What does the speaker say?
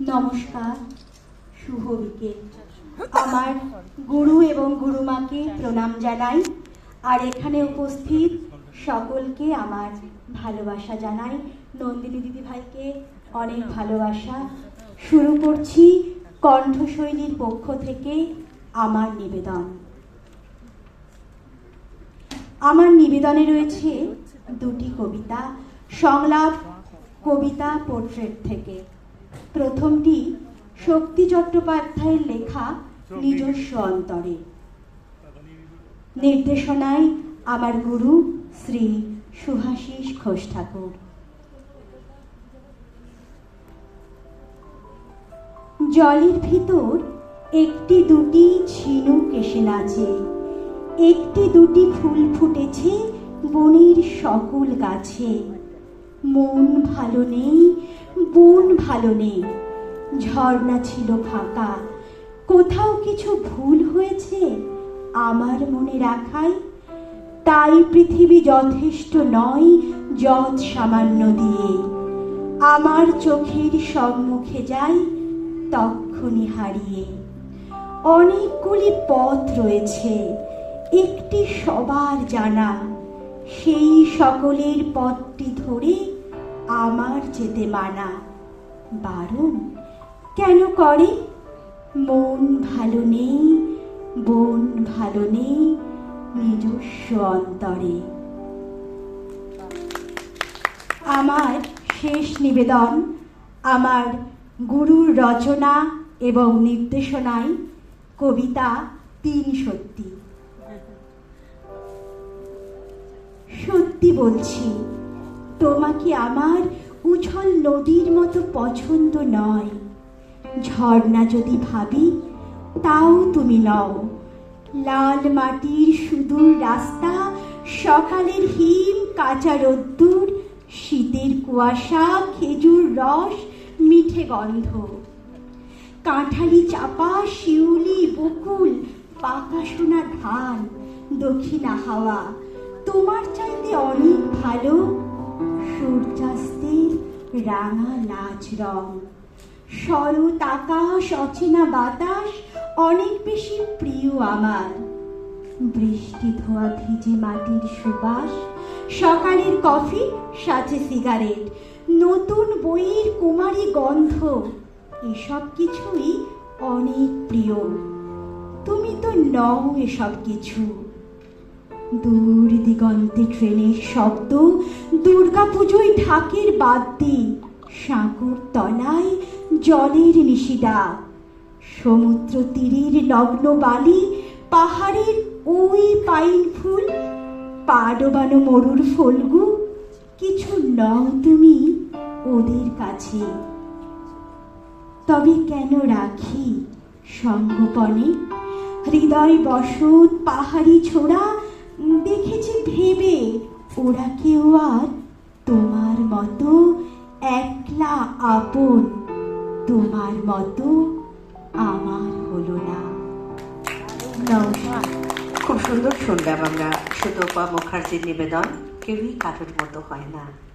নমস্কার, শুভ বিকেল। আমার গুরু এবং গুরুমাকে প্রণাম জানাই, আর এখানে উপস্থিত সকলকে আমার ভালোবাসা জানাই। নন্দিনী দিদি ভাইকে অনেক ভালোবাসা। শুরু করছি কণ্ঠশৈলীর পক্ষ থেকে আমার নিবেদন। আমার নিবেদনে রয়েছে দুটি কবিতা, সংলাপ কবিতা পোর্ট্রেট থেকে। প্রথমটি শক্তি চট্টোপাধ্যায়ের লেখা নিজস্ব অন্তরে, নির্দেশনায় আমার গুরু শ্রী শুভাশিস ঘোষ ঠাকুর। জলের ভিতর একটি দুটি ঝিনুক এসে নাচে, একটি দুটি ফুল ফুটেছে বনের সকল গাছে। মন ভালো নেই, বন ভালো নেই, ঝর্ণা ছিল ফাঁকা। কোথাও কিছু ভুল হয়েছে আমার মনে রাখাই, তাই পৃথিবী যথেষ্ট নয় যৎ সামান্য দিয়ে। আমার চোখের সম্মুখে যাই তক্ষুনি হারিয়ে। অনেকগুলি পথ রয়েছে, একটি সবার জানা, সেই সকলের পথটি ধরে আমার যেতে মানা। বারণ কেন করে? মন ভালো নেই, বন ভালো নেই, নিজস্ব অন্তরে। আমার শেষ নিবেদন আমার গুরুর রচনা এবং নির্দেশনায় কবিতা তিন সত্যি। সত্যি বলছি, তোমাকে আমার উছল নদীর মতো পছন্দ নয়। ঝর্ণা যদি ভাবি তাও তুমি নও। লাল মাটির সুদূর রাস্তা, সকালের হিম, কাঁচা রোদ্দুর, শীতের কুয়াশা, খেজুর রস, মিঠে গন্ধ, কাঁঠালি চাপা, শিউলি, বকুল, পাকা সোনা ধান, দক্ষিণা হাওয়া। তোমার চাইতে অনেক ভালো সূর্যাস্তের রাঙা লাজ রং। শরৎ আকাশ, অচেনা বাতাস অনেক বেশি প্রিয় আমার। বৃষ্টি ধোয়া ভিজে মাটির সুবাস, সকালের কফি, সাথে সিগারেট, নতুন বইয়ের কুমারী গন্ধ, এসব কিছুই অনেক প্রিয়। তুমি তো নও এসব কিছু। দূর দিগন্তে ট্রেনের শব্দ, দুর্গাপুজোয় ঢাকের বাদ্যি, সাঁকুর তলায় জলের নিশিডা, সমুদ্র তীরের লগ্ন বালি, পাহাড়ের ওই পাইন ফুল, পা ডোবানো মরুর ফলগু, কিছু নও তুমি ওদের কাছে। তবে কেন রাখি সঙ্গোপনে হৃদয় বসত পাহাড়ি ছোড়া? দেখেছি ভেবে ওরা কেউ আর তোমার মতো একলা আপন, তোমার মতো আমার হলো না। নমস্কার। খুব সুন্দর শুনলাম আমরা সুতপা মুখার্জির নিবেদন। কেউই কারোর মতো হয় না।